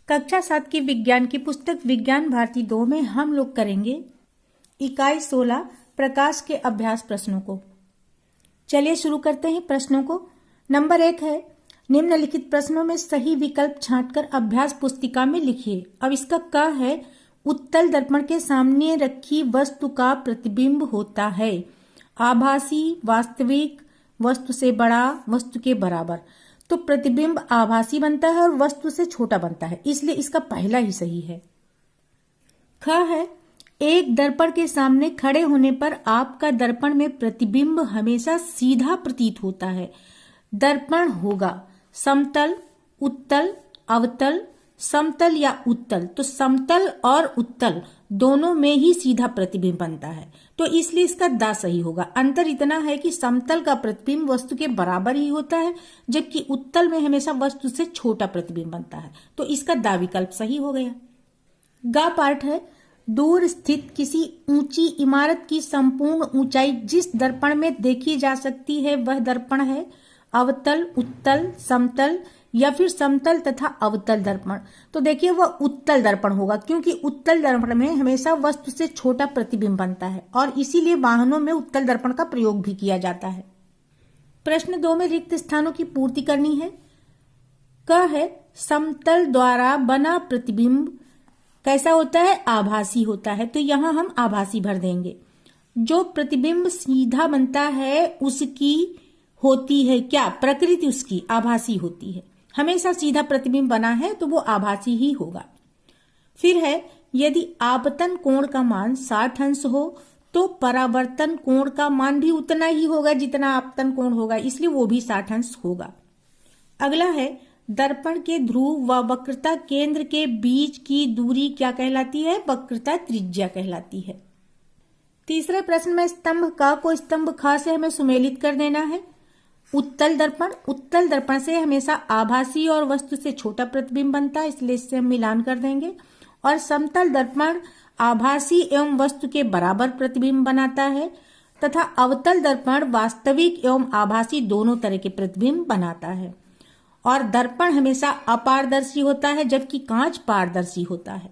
कक्षा 7 की विज्ञान की पुस्तक विज्ञान भारती 2 में हम लोग करेंगे इकाई 16 प्रकाश के अभ्यास प्रश्नों को। चलिए शुरू करते हैं प्रश्नों को। नंबर 1 है, निम्नलिखित प्रश्नों में सही विकल्प छांटकर अभ्यास पुस्तिका में लिखिए। अब इसका क है, उत्तल दर्पण के सामने रखी वस्तु का प्रतिबिंब होता है आभासी, वास्तविक, वस्तु से बड़ा, वस्तु के बराबर। तो प्रतिबिंब आभासी बनता है और वस्तु से छोटा बनता है, इसलिए इसका पहला ही सही है। ख है, एक दर्पण के सामने खड़े होने पर आपका दर्पण में प्रतिबिंब हमेशा सीधा प्रतीत होता है। दर्पण होगा समतल, उत्तल, अवतल, समतल या उत्तल। तो समतल और उत्तल दोनों में ही सीधा प्रतिबिंब बनता है, तो इसलिए इसका दा सही होगा। अंतर इतना है कि समतल का प्रतिबिंब वस्तु के बराबर ही होता है, जबकि उत्तल में हमेशा वस्तु से छोटा प्रतिबिंब बनता है, तो इसका दा विकल्प सही हो गया। गा पार्ट है, दूर स्थित किसी ऊंची इमारत की संपूर्ण ऊंचाई जिस दर्पण में देखी जा सकती है वह दर्पण है अवतल, उत्तल, समतल या फिर समतल तथा अवतल दर्पण। तो देखिए वह उत्तल दर्पण होगा, क्योंकि उत्तल दर्पण में हमेशा वस्तु से छोटा प्रतिबिंब बनता है और इसीलिए वाहनों में उत्तल दर्पण का प्रयोग भी किया जाता है। प्रश्न 2 में रिक्त स्थानों की पूर्ति करनी है। क है, समतल द्वारा बना प्रतिबिंब कैसा होता है? आभासी होता है, तो यहां हम आभासी भर देंगे। जो प्रतिबिंब सीधा बनता है उसकी होती है क्या? प्रकृति उसकी आभासी होती है। हमेशा सीधा प्रतिबिंब बना है तो वो आभासी ही होगा। फिर है, यदि आपतन कोण का मान 60 अंश हो तो परावर्तन कोण का मान भी उतना ही होगा जितना आपतन कोण होगा, इसलिए वो भी 60 अंश होगा। अगला है, दर्पण के ध्रुव व वक्रता केंद्र के बीच की दूरी क्या कहलाती है? वक्रता त्रिज्या कहलाती है। तीसरे प्रश्न में स्तंभ क को स्तंभ ख से हमें सुमेलित कर देना है। उत्तल दर्पण से हमेशा आभासी और वस्तु से छोटा प्रतिबिंब बनता है, इसलिए इससे हम मिलान कर देंगे। और समतल दर्पण आभासी एवं वस्तु के बराबर प्रतिबिंब बनाता है तथा अवतल दर्पण वास्तविक एवं आभासी दोनों तरह के प्रतिबिंब बनाता है। और दर्पण हमेशा अपारदर्शी होता है जबकि कांच पारदर्शी होता है।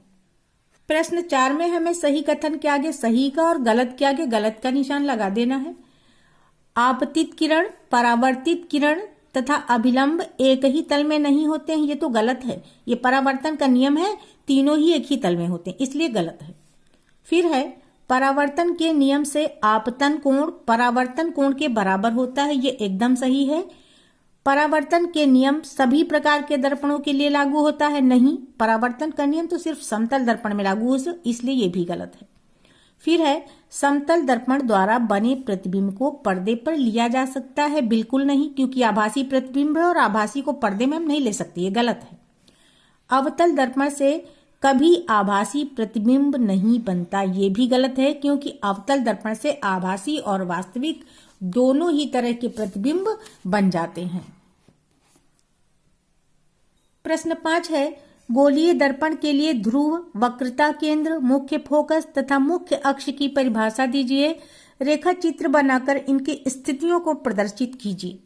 प्रश्न 4 में हमें सही कथन के आगे सही का और गलत के आगे गलत का निशान लगा देना है। आपतित किरण, परावर्तित किरण तथा अभिलंब एक ही तल में नहीं होते हैं, ये तो गलत है। ये परावर्तन का नियम है, तीनों ही एक ही तल में होते हैं, इसलिए गलत है। फिर है, परावर्तन के नियम से आपतन कोण परावर्तन कोण के बराबर होता है, ये एकदम सही है। परावर्तन के नियम सभी प्रकार के दर्पणों के लिए लागू होता है, नहीं। परावर्तन का नियम तो सिर्फ समतल दर्पण में लागू हो, इसलिए ये भी गलत है। फिर है, समतल दर्पण द्वारा बने प्रतिबिंब को पर्दे पर लिया जा सकता है, बिल्कुल नहीं, क्योंकि आभासी प्रतिबिंब है और आभासी को पर्दे में हम नहीं ले सकते, ये गलत है। अवतल दर्पण से कभी आभासी प्रतिबिंब नहीं बनता, ये भी गलत है, क्योंकि अवतल दर्पण से आभासी और वास्तविक दोनों ही तरह के प्रतिबिंब बन जाते हैं। प्रश्न 5 है, गोलीय दर्पण के लिए ध्रुव, वक्रता केंद्र, मुख्य फोकस तथा मुख्य अक्ष की परिभाषा दीजिए। रेखा चित्र बनाकर इनकी स्थितियों को प्रदर्शित कीजिए।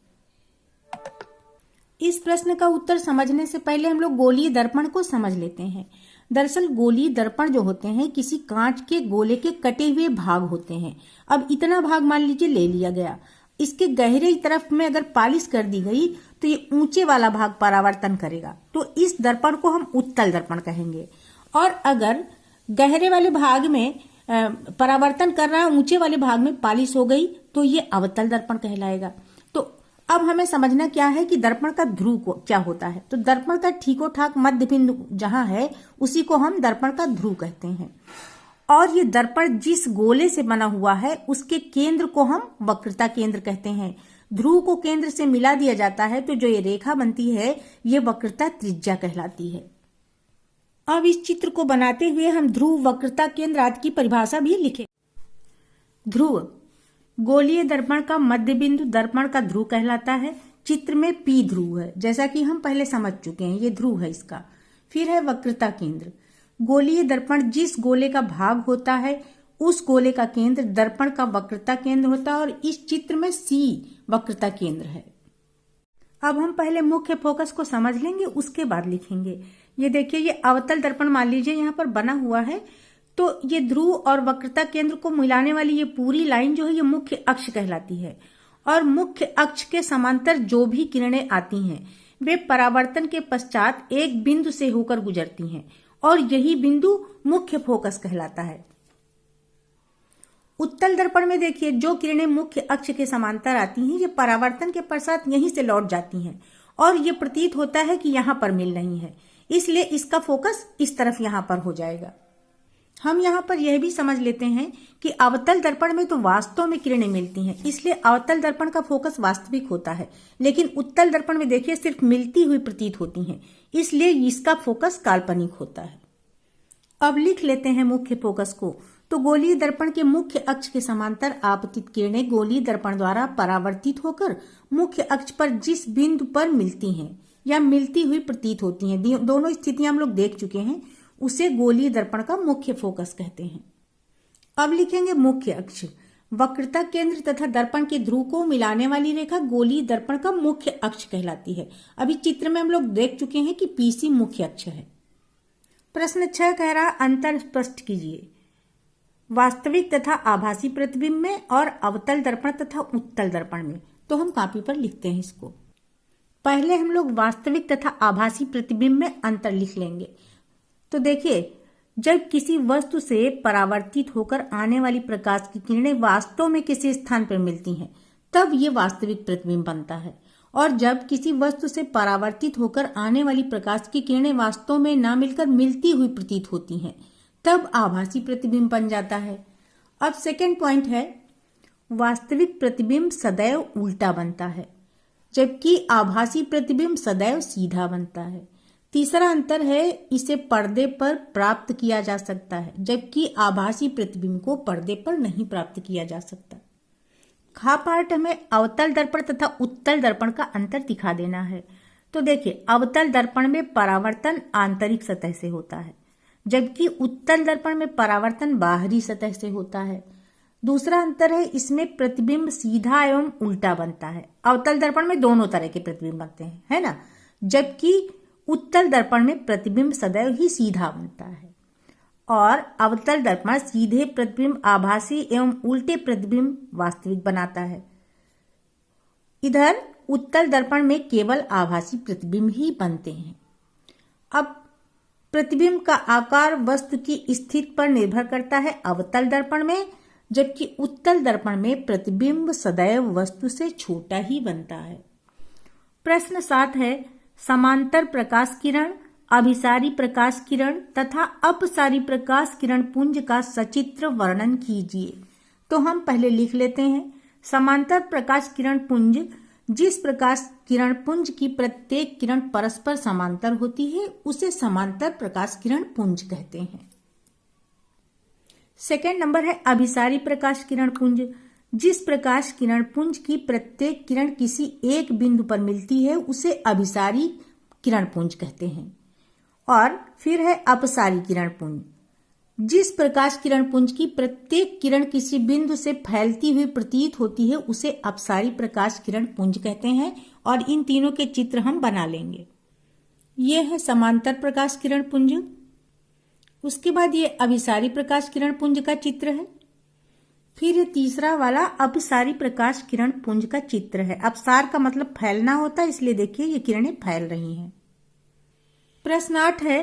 इस प्रश्न का उत्तर समझने से पहले हम लोग गोलीय दर्पण को समझ लेते हैं। दरअसल गोलीय दर्पण जो होते हैं किसी कांच के गोले के कटे हुए भाग होते हैं। अब इतना भाग मान लीजिए ले लिया गया, इसके गहरे तरफ में अगर पालिश कर दी गई तो ये ऊंचे वाला भाग परावर्तन करेगा, तो इस दर्पण को हम उत्तल दर्पण कहेंगे। और अगर गहरे वाले भाग में परावर्तन कर रहा है, ऊंचे वाले भाग में पालिश हो गई, तो ये अवतल दर्पण कहलाएगा। तो अब हमें समझना क्या है कि दर्पण का ध्रुव को क्या होता है। तो दर्पण का ठीको ठाक मध्य बिंदु जहां है उसी को हम दर्पण का ध्रुव कहते हैं। और ये दर्पण जिस गोले से बना हुआ है उसके केंद्र को हम वक्रता केंद्र कहते हैं। ध्रुव को केंद्र से मिला दिया जाता है तो जो ये रेखा बनती है ये वक्रता त्रिज्या कहलाती है। अब इस चित्र को बनाते हुए हम ध्रुव, वक्रता केंद्र आदि की परिभाषा भी लिखें। ध्रुव, गोलीय दर्पण का मध्य बिंदु दर्पण का ध्रुव कहलाता है। चित्र में P ध्रुव है, जैसा कि हम पहले समझ चुके हैं, ये ध्रुव है इसका। फिर है वक्रता केंद्र, गोलीय दर्पण जिस गोले का भाग होता है उस गोले का केंद्र दर्पण का वक्रता केंद्र होता है और इस चित्र में C वक्रता केंद्र है। अब हम पहले मुख्य फोकस को समझ लेंगे, उसके बाद लिखेंगे। ये देखिए, ये अवतल दर्पण मान लीजिए यहाँ पर बना हुआ है, तो ये ध्रुव और वक्रता केंद्र को मिलाने वाली ये पूरी लाइन जो है ये मुख्य अक्ष कहलाती है। और मुख्य अक्ष के समांतर जो भी किरणें आती हैं वे परावर्तन के पश्चात एक बिंदु से होकर गुजरती हैं और यही बिंदु मुख्य फोकस कहलाता है। उत्तल दर्पण में देखिए, जो किरणें मुख्य अक्ष के समांतर आती हैं ये परावर्तन के पश्चात यहीं से लौट जाती हैं और ये प्रतीत होता है कि यहां पर मिल रही है, इसलिए इसका फोकस इस तरफ यहां पर हो जाएगा। हम यहाँ पर यह भी समझ लेते हैं कि अवतल दर्पण में तो वास्तव में किरणें मिलती हैं, इसलिए अवतल दर्पण का फोकस वास्तविक होता है, लेकिन उत्तल दर्पण में देखिए सिर्फ मिलती हुई प्रतीत होती हैं, इसलिए इसका फोकस काल्पनिक होता है। अब लिख लेते हैं मुख्य फोकस को। तो गोलीय दर्पण के मुख्य अक्ष के समांतर आपतित किरणें गोलीय दर्पण द्वारा परावर्तित होकर मुख्य अक्ष पर जिस बिंदु पर मिलती हैं या मिलती हुई प्रतीत होती हैं, दोनों स्थितियां हम लोग देख चुके हैं, उसे गोलीय दर्पण का मुख्य फोकस कहते हैं। अब लिखेंगे मुख्य अक्ष। वक्रता केंद्र तथा दर्पण के ध्रुव को मिलाने वाली रेखा गोलीय दर्पण का मुख्य अक्ष कहलाती है। अभी चित्र में हम लोग देख चुके हैं कि पीसी मुख्य अक्ष है। प्रश्न 6 कह रहा, अंतर स्पष्ट कीजिए वास्तविक तथा आभासी प्रतिबिंब में और अवतल दर्पण तथा उत्तल दर्पण में। तो हम कॉपी पर लिखते हैं इसको। पहले हम लोग वास्तविक तथा आभासी प्रतिबिंब में अंतर लिख लेंगे। तो देखिए, जब किसी वस्तु से परावर्तित होकर आने वाली प्रकाश की किरणें वास्तव में किसी स्थान पर मिलती हैं, तब ये वास्तविक प्रतिबिंब बनता है। और जब किसी वस्तु से परावर्तित होकर आने वाली प्रकाश की किरणें वास्तव में ना मिलकर मिलती हुई प्रतीत होती हैं, तब आभासी प्रतिबिंब बन जाता है। अब सेकेंड पॉइंट है, वास्तविक प्रतिबिंब सदैव उल्टा बनता है जबकि आभासी प्रतिबिंब सदैव सीधा बनता है। तीसरा अंतर है, इसे पर्दे पर प्राप्त किया जा सकता है जबकि आभासी प्रतिबिंब को पर्दे पर नहीं प्राप्त किया जा सकता। खा पार्ट हमें अवतल दर्पण तथा उत्तल दर्पण का अंतर दिखा देना है। तो देखिए, अवतल दर्पण में परावर्तन आंतरिक सतह से होता है जबकि उत्तल दर्पण में परावर्तन बाहरी सतह से होता है। दूसरा अंतर है, इसमें प्रतिबिंब सीधा एवं उल्टा बनता है। अवतल दर्पण में दोनों तरह के प्रतिबिंब बनते हैं, है ना, जबकि उत्तल दर्पण में प्रतिबिंब सदैव ही सीधा बनता है। और अवतल दर्पण सीधे प्रतिबिंब आभासी एवं उल्टे प्रतिबिंब वास्तविक बनाता है। इधर उत्तल दर्पण में केवल आभासी प्रतिबिंब ही बनते हैं। अब प्रतिबिंब का आकार वस्तु की स्थिति पर निर्भर करता है अवतल दर्पण में, जबकि उत्तल दर्पण में प्रतिबिंब सदैव वस्तु से छोटा ही बनता है। प्रश्न 7 है, समांतर प्रकाश किरण, अभिसारी प्रकाश किरण तथा अपसारी प्रकाश किरण पुंज का सचित्र वर्णन कीजिए। तो हम पहले लिख लेते हैं, समांतर प्रकाश किरण पुंज जिस प्रकाश किरण पुंज की प्रत्येक किरण परस्पर समांतर होती है उसे समांतर प्रकाश किरण पुंज कहते हैं। सेकेंड नंबर है अभिसारी प्रकाश किरण पुंज, जिस प्रकाश किरण पुंज की प्रत्येक किरण किसी एक बिंदु पर मिलती है उसे अभिसारी किरण पुंज कहते हैं। और फिर है अपसारी किरण पुंज, जिस प्रकाश किरण पुंज की प्रत्येक किरण किसी बिंदु से फैलती हुई प्रतीत होती है उसे अपसारी प्रकाश किरण पुंज कहते हैं। और इन तीनों के चित्र हम बना लेंगे। यह है समांतर प्रकाश किरण पुंज, उसके बाद ये अभिसारी प्रकाश किरण पुंज का चित्र है, फिर ये तीसरा वाला अपसारी प्रकाश किरण पुंज का चित्र है। अपसार का मतलब फैलना होता है, इसलिए देखिए ये किरणें फैल रही हैं। प्रश्न 8 है,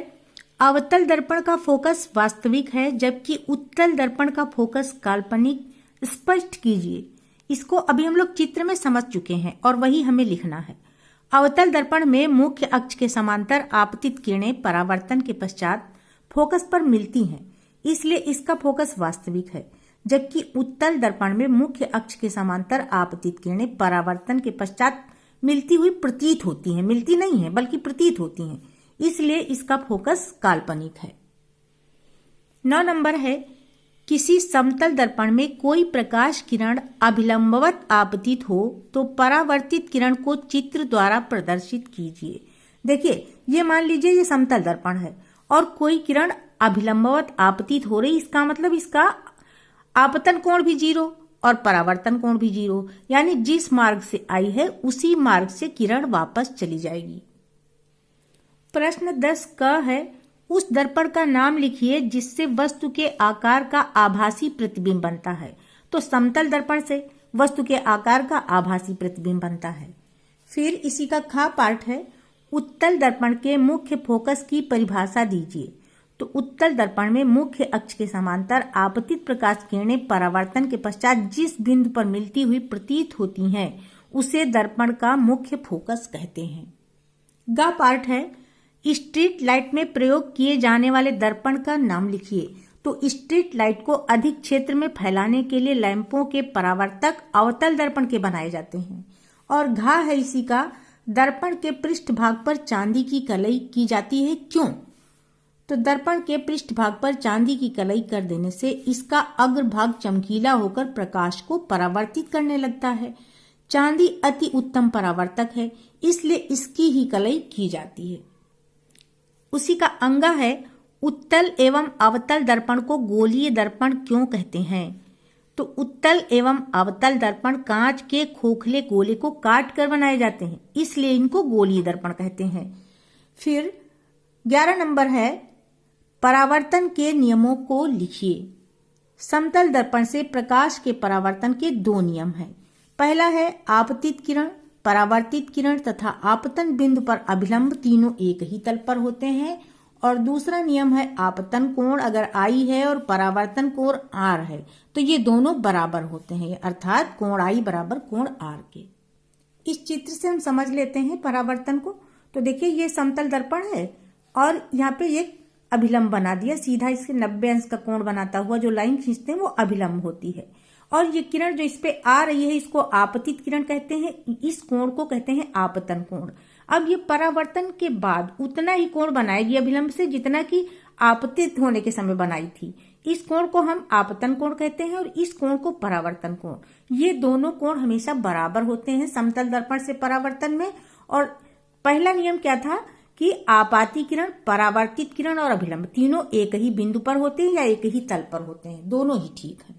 अवतल दर्पण का फोकस वास्तविक है जबकि उत्तल दर्पण का फोकस काल्पनिक, स्पष्ट कीजिए। इसको अभी हम लोग चित्र में समझ चुके हैं और वही हमें लिखना है। अवतल दर्पण में मुख्य अक्ष के समांतर आपतित किरणें परावर्तन के पश्चात फोकस पर मिलती हैं, इसलिए इसका फोकस वास्तविक है। जबकि उत्तल दर्पण में मुख्य अक्ष के समांतर आपतित किरणें परावर्तन के पश्चात मिलती हुई प्रतीत होती हैं, मिलती नहीं है बल्कि प्रतीत होती हैं, इसलिए इसका फोकस काल्पनिक है। 9 नंबर है, किसी समतल दर्पण में कोई प्रकाश किरण अभिलंबवत आपतित हो तो परावर्तित किरण को चित्र द्वारा प्रदर्शित कीजिए। देखिए, ये मान लीजिए ये समतल दर्पण है और कोई किरण अभिलंबवत आपतित हो रही, इसका मतलब इसका आपतन कोण भी 0 और परावर्तन कोण भी 0, यानी जिस मार्ग से आई है उसी मार्ग से किरण वापस चली जाएगी। प्रश्न 10 क है, उस दर्पण का नाम लिखिए जिससे वस्तु के आकार का आभासी प्रतिबिंब बनता है। तो समतल दर्पण से वस्तु के आकार का आभासी प्रतिबिंब बनता है। फिर इसी का खा पार्ट है, उत्तल दर्पण के मुख्य फोकस की परिभाषा दीजिए। तो उत्तल दर्पण में मुख्य अक्ष के समांतर आपतित प्रकाश किरणें परावर्तन के पश्चात जिस बिंदु पर मिलती हुई प्रतीत होती हैं उसे दर्पण का मुख्य फोकस कहते हैं। गा पार्ट है, स्ट्रीट लाइट में प्रयोग किए जाने वाले दर्पण का नाम लिखिए। तो स्ट्रीट लाइट को अधिक क्षेत्र में फैलाने के लिए लैंपों के परावर्तक अवतल दर्पण के बनाए जाते हैं। और घा है इसी का, दर्पण के पृष्ठभाग पर चांदी की कलई की जाती है, क्यों? तो दर्पण के पृष्ठभाग पर चांदी की कलई कर देने से इसका अग्रभाग चमकीला होकर प्रकाश को परावर्तित करने लगता है। चांदी अति उत्तम परावर्तक है, इसलिए इसकी ही कलई की जाती है। उसी का अंगा है, उत्तल एवं अवतल दर्पण को गोलीय दर्पण क्यों कहते हैं? तो उत्तल एवं अवतल दर्पण कांच के खोखले गोले को काट कर बनाए जाते हैं, इसलिए इनको गोलीय दर्पण कहते हैं। फिर 11 नंबर है, परावर्तन के नियमों को लिखिए। समतल दर्पण से प्रकाश के परावर्तन के 2 नियम हैं। पहला है आपतित किरण, परावर्तित किरण तथा आपतन बिंदु पर अभिलंब तीनों एक ही तल पर होते हैं। और दूसरा नियम है आपतन कोण अगर आई है और परावर्तन कोण आर है तो ये दोनों बराबर होते हैं, अर्थात कोण आई बराबर कोण आर के। इस चित्र से हम समझ लेते हैं परावर्तन को। तो देखिए ये समतल दर्पण है और यहाँ पे एक अभिलंब बना दिया, सीधा इसके 90 अंश का कोण बनाता हुआ जो लाइन खींचते हैं वो अभिलंब होती है। और ये किरण जो इस पे आ रही है इसको आपतित किरण कहते हैं, इस कोण को कहते हैं आपतन कोण। अब ये परावर्तन के बाद उतना ही कोण बनाएगी अभिलंब से जितना कि आपतित होने के समय बनाई थी। इस कोण को हम आपतन कोण कहते हैं और इस कोण को परावर्तन कोण। ये दोनों कोण हमेशा बराबर होते हैं समतल दर्पण से परावर्तन में। और पहला नियम क्या था कि आपाती किरण, परावर्तित किरण और अभिलंब तीनों एक ही बिंदु पर होते हैं या एक ही तल पर होते हैं, दोनों ही ठीक है।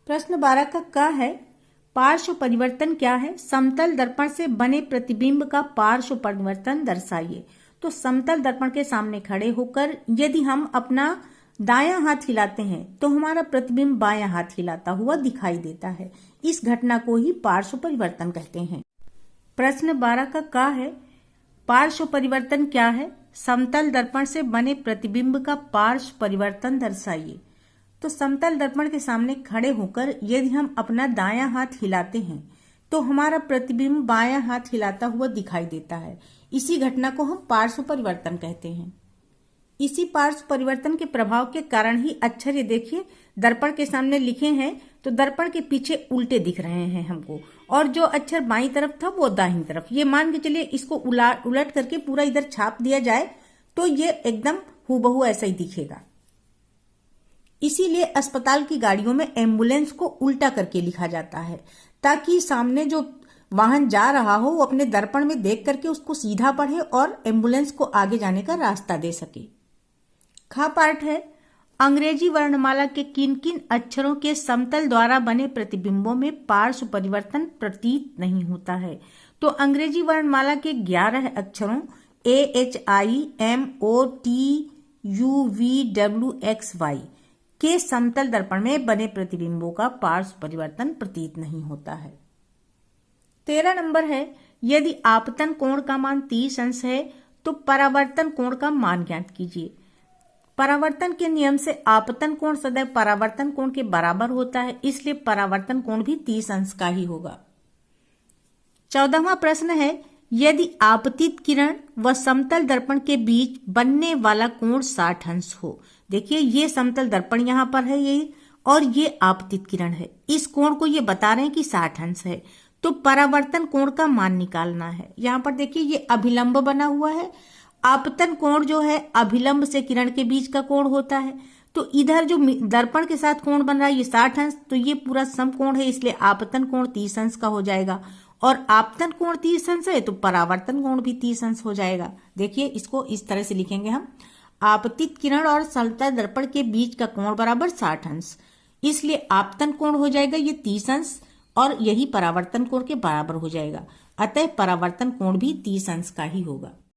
प्रश्न 12 का क है, पार्श्व परिवर्तन क्या है? समतल दर्पण से बने प्रतिबिंब का पार्श्व परिवर्तन दर्शाइए। तो समतल दर्पण के सामने खड़े होकर यदि हम अपना दायां हाथ हिलाते हैं तो हमारा प्रतिबिंब बायां हाथ हिलाता हुआ दिखाई देता है। इस घटना को ही पार्श्व परिवर्तन कहते हैं। प्रश्न 12 का क है, पार्श्व परिवर्तन क्या है? समतल दर्पण से बने प्रतिबिंब का पार्श्व परिवर्तन दर्शाइए। तो समतल दर्पण के सामने खड़े होकर यदि हम अपना दायां हाथ हिलाते हैं तो हमारा प्रतिबिंब बायां हाथ हिलाता हुआ दिखाई देता है। इसी घटना को हम पार्श्व परिवर्तन कहते हैं। इसी पार्श्व परिवर्तन के प्रभाव के कारण ही अक्षर ये देखिए दर्पण के सामने लिखे हैं तो दर्पण के पीछे उल्टे दिख रहे हैं हमको, और जो अक्षर बाईं तरफ था वो दाहिनी तरफ। ये मान के चलिए इसको उलट करके पूरा इधर छाप दिया जाए तो ये एकदम हूबहू ऐसा ही दिखेगा। इसीलिए अस्पताल की गाड़ियों में एम्बुलेंस को उल्टा करके लिखा जाता है ताकि सामने जो वाहन जा रहा हो वो अपने दर्पण में देख करके उसको सीधा पढ़े और एम्बुलेंस को आगे जाने का रास्ता दे सके। खा पार्ट है, अंग्रेजी वर्णमाला के किन किन अक्षरों के समतल द्वारा बने प्रतिबिंबों में पार्श्व परिवर्तन प्रतीत नहीं होता है? तो अंग्रेजी वर्णमाला के 11 अक्षरों AHIMOTUVWXY के समतल दर्पण में बने प्रतिबिंबों का पार्श्व परिवर्तन प्रतीत नहीं होता है। 13 नंबर है, यदि आपतन कोण का मान 30 अंश है तो परावर्तन कोण का मान ज्ञात कीजिए। परावर्तन के नियम से आपतन कोण सदैव परावर्तन कोण के बराबर होता है, इसलिए परावर्तन कोण भी 30 अंश का ही होगा। 14वां प्रश्न है, यदि आपतित किरण व समतल दर्पण के बीच बनने वाला कोण 60 अंश हो। देखिए ये समतल दर्पण यहाँ पर है ये, और ये आपतित किरण है। इस कोण को ये बता रहे हैं कि 60 अंश है, तो परावर्तन कोण का मान निकालना है। यहाँ पर देखिए ये अभिलंब बना हुआ है। आपतन कोण जो है अभिलंब से किरण के बीच का कोण होता है, तो इधर जो दर्पण के साथ कोण बन रहा है ये 60 अंश, तो ये पूरा समकोण है, इसलिए आपतन कोण 30 अंश का हो जाएगा। और आपतन कोण 30 अंश है तो परावर्तन कोण भी 30 अंश हो जाएगा। देखिए इसको इस तरह से लिखेंगे हम, आपतित किरण और समतल दर्पण के बीच का कोण बराबर 60 अंश। इसलिए आपतन कोण हो जाएगा ये 30 अंश और यही परावर्तन कोण के बराबर हो जाएगा। अतः परावर्तन कोण भी 30 अंश का ही होगा।